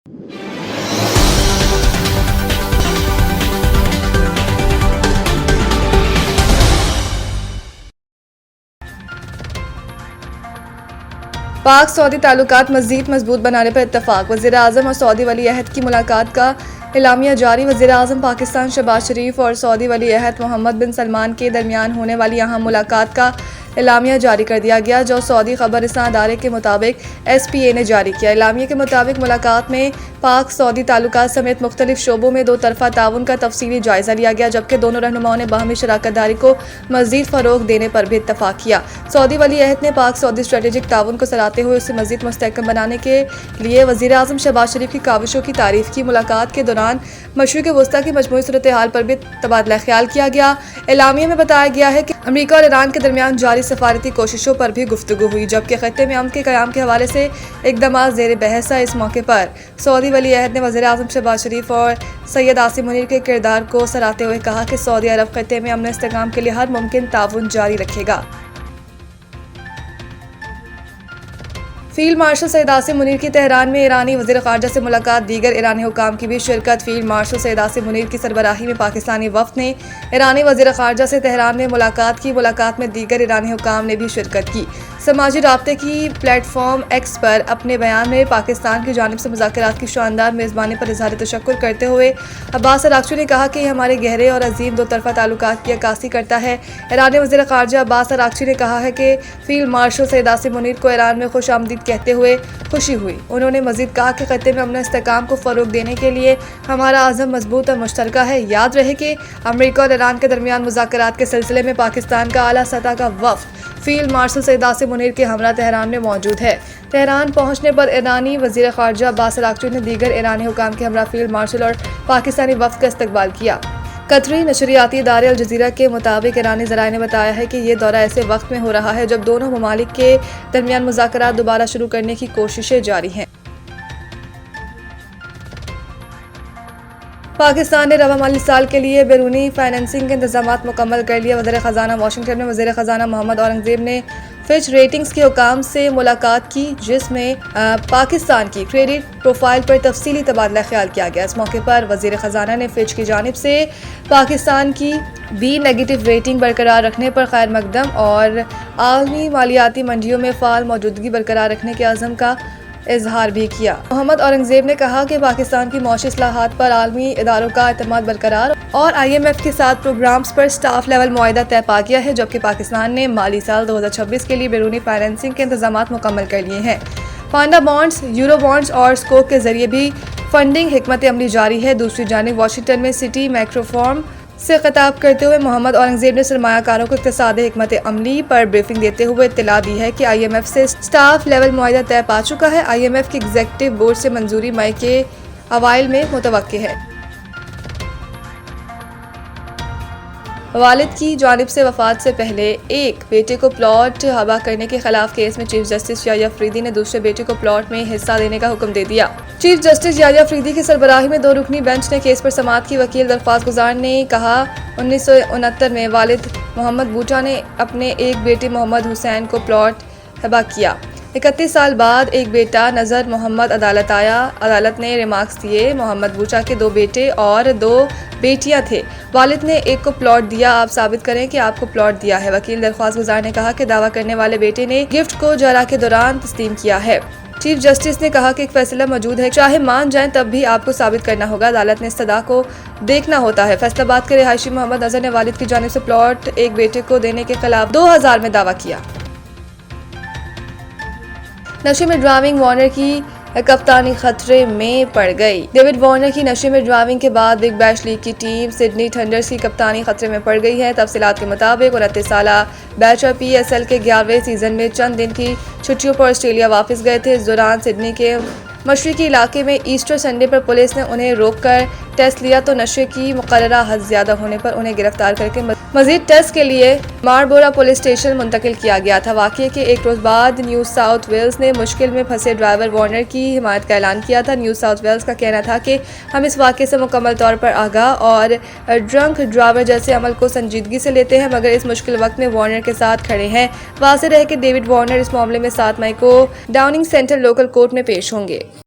पाक सऊदी ताल्लुकात मज़ीद मजबूत बनाने पर इत्तफाक। वज़ीर-ए-आज़म और सऊदी वली अहद की मुलाकात का एलामिया जारी। वज़ीर-ए-आज़म पाकिस्तान शहबाज शरीफ और सऊदी वली अहद मोहम्मद बिन सलमान के दरमियान होने वाली अहम मुलाकात का एलामिया जारी कर दिया गया, जो सऊदी खबरसां अदारे के मुताबिक SPA ने जारी किया। एलामिया के मुताबिक मुलाकात में पाक सऊदी ताल्लुकात समेत मुख्तलिफ शोबों में दो तरफा ताउन का तफसीली जायजा लिया गया, जबकि दोनों रहनुमाओं ने बाहमी शराकत दारी को मज़ीद फ़रोग़ देने पर भी इत्तफाक किया। सऊदी वली अहद ने पाक सऊदी स्ट्रेटेजिक ताउन को सराहते हुए उसे मज़ीद मुस्तहकम बनाने के लिए वज़ीर-ए-आज़म शहबाज शरीफ की काविशों की तारीफ़ की। मुलाकात के दौरान मशरिक़ वस्ता की मजमूई सूरत हाल पर भी तबादला ख्याल किया गया। एलामिया में बताया गया है कि अमरीका और ईरान के दरमियान जारी सफारती कोशिशों पर भी गुफ्तगू हुई, जबकि खत्ते में अमन के क़याम के हवाले से इक़दामात ज़ेर बहस है। इस मौके पर सऊदी वली अहद ने वज़ीर-ए-आज़म शहबाज शरीफ और सैयद आसिम मुनीर के किरदार को सराहते हुए कहा कि सऊदी अरब खत्ते में अमन इस्तेहकाम के लिए हर मुमकिन ताउन जारी रखेगा। फील्ड मार्शल सैयद आसिम मुनीर की तेहरान में ईरानी वज़ीर ख़ारजा से मुलाकात। दीगर ईरानी हुकाम की भी शिरकत। फील्ड मार्शल सैयद आसिम मुनीर की सरबराही में पाकिस्तानी वफ़द ने ईरानी वज़ीर ख़ारजा से तेहरान में मुलाकात की। मुलाकात में दीगर ईरानी हुकाम ने भी शिरकत की। समाजी राब्ते की प्लेटफॉर्म X पर अपने बयान में पाकिस्तान की जानिब से मुज़ाकरात की शानदार मेज़बानी पर इज़हार तशक्कुर करते हुए अब्बास अराग़ची ने कहा कि यह हमारे गहरे और अजीम दो तरफ़ा ताल्लुकात की अक्कासी करता है। ईरानी वज़ीर ख़ारजा अब्बास अराग़ची ने कहा है कि फील्ड मार्शल सैयद आसिम मुनीर को ईरान में खुश आमदीद कहते हुए खुशी हुई। उन्होंने मज़ीद कहा कि खत्ते में अमन इस्तेहकाम को फ़रोग़ देने के लिए हमारा आज़म मजबूत और मुश्तरका है। याद रहे कि अमरीका और ईरान के दरमियान मुज़ाकरात के सिलसिले में पाकिस्तान का आला सतह का वफ़द फील्ड मार्शल सैयद आसिम मुनीर के हमरा तेहरान में मौजूद है। तेहरान पहुंचने पर ईरानी वज़ीर ख़ारजा अब्बास अराग़ची ने दीगर ईरानी हुकाम के हमरा फील्ड मार्शल और पाकिस्तानी वफ़द का इस्तकबाल किया। कतरी नशरियाती इदारे अल जज़ीरा के मुताबिक ईरानी ज़राए ने बताया है कि ये दौरा ऐसे वक्त में हो रहा है जब दोनों ममालिक के दरमियान मुज़ाकरात दोबारा शुरू करने की कोशिशें जारी हैं। पाकिस्तान ने रवा माली साल के लिए बैरूनी फाइनेंसिंग के इंतजामात मुकम्मल कर लिया। वज़ीर ख़ज़ाना वाशिंगटन में वज़ीर ख़ज़ाना मोहम्मद औरंगज़ेब ने फिच रेटिंग्स के हुकाम से मुलाकात की, जिसमें पाकिस्तान की क्रेडिट प्रोफाइल पर तफसीली तबादला ख्याल किया गया। इस मौके पर वज़ीर ख़ज़ाना ने फिच की जानिब से पाकिस्तान की B नेगेटिव रेटिंग बरकरार रखने पर खैर मकदम और आलमी मालियाती मंडियों में फ़ाल मौजूदगी बरकरार रखने के अज़म का इजहार भी किया। मोहम्मद औरंगज़ेब ने कहा कि पाकिस्तान की मौशी इस्लाहात पर आलमी इदारों का एतमाद बरकरार और IMF के साथ प्रोग्राम्स पर स्टाफ लेवल मुआहिदा तय पा गया है, जबकि पाकिस्तान ने माली साल 2026 के लिए बैरूनी फाइनेंसिंग के इंतजामात मुकम्मल कर लिए हैं। पांडा बॉन्ड्स, यूरो बॉन्ड्स और स्कोप के जरिए भी फंडिंग हिकमत अमली जारी है। दूसरी जानिब वाशिंगटन में सिटी माइक्रोफॉर्म से खिताब करते हुए मोहम्मद औरंगज़ेब ने सरमायाकारों को इक़्तिसादी हिकमत अमली पर ब्रीफिंग देते हुए इत्तला दी है कि IMF से स्टाफ लेवल मुआहिदा तय पा चुका है। IMF की एग्जीक्यूटिव बोर्ड से मंजूरी मई के अवाइल में मुतवक्किल है। वालिद की जानिब से वफ़ात से पहले एक बेटे को प्लॉट हबा करने के खिलाफ केस में चीफ जस्टिस याह्या अफरीदी ने दूसरे बेटे को प्लॉट में हिस्सा देने का हुक्म दे दिया। चीफ जस्टिस याह्या अफरीदी की सरबराही में दो रुकनी बेंच ने केस पर समाअत की। वकील दरख्वास्त गुजार ने कहा 1969 में वालिद मोहम्मद बूटा ने अपने एक बेटे मोहम्मद हुसैन को प्लॉट हबा किया। 31 साल बाद एक बेटा नज़र मोहम्मद अदालत आया। अदालत ने रिमार्क्स दिए। मोहम्मद बूटा के दो बेटे और दो बेटियां थे। वालिद ने एक को प्लॉट दिया, आप साबित करें कि आपको प्लॉट दिया है। वकील दरख्वास्त गुजार ने कहा कि दावा करने वाले बेटे ने गिफ्ट को जरा के दौरान तस्लीम किया है। चीफ जस्टिस ने कहा कि एक फैसला मौजूद है, चाहे मान जाएं तब भी आपको साबित करना होगा। अदालत ने इस्तदा को देखना होता है। फैसलाबाद के रिहायशी मोहम्मद नजर ने वालिद की जानिब से प्लॉट एक बेटे को देने के खिलाफ 2000 में दावा किया। नशे में ड्राइविंग वार्नर की कप्तानी खतरे में पड़ गई। डेविड वार्नर की नशे में ड्राइविंग के बाद बिग बैश लीग की टीम सिडनी थंडर्स की कप्तानी खतरे में पड़ गई है। तफसीलात के मुताबिक 29 साला बैचर PSL के 11वें सीजन में चंद दिन की छुट्टियों पर ऑस्ट्रेलिया वापस गए थे। इस दौरान सिडनी के मशरिकी इलाके में ईस्टर संडे पर पुलिस ने उन्हें रोककर टेस्ट लिया, तो नशे की मुकर्ररा हद ज्यादा होने पर उन्हें गिरफ्तार करके मजीद टेस्ट के लिए मारबोरा पुलिस स्टेशन मुंतकिल किया गया था। वाक़ये के एक रोज़ बाद न्यू साउथ वेल्स ने मुश्किल में फंसे ड्राइवर वार्नर की हिमायत का ऐलान किया था। न्यू साउथ वेल्स का कहना था कि हम इस वाक़ये से मुकम्मल तौर पर आगाह और ड्रंक ड्राइवर जैसे अमल को संजीदगी से लेते हैं, मगर इस मुश्किल वक्त में वार्नर के साथ खड़े हैं। वाज़ेह रहे कि डेविड वार्नर इस मामले में 7 मई को डाउनिंग सेंटर लोकल कोर्ट में पेश होंगे।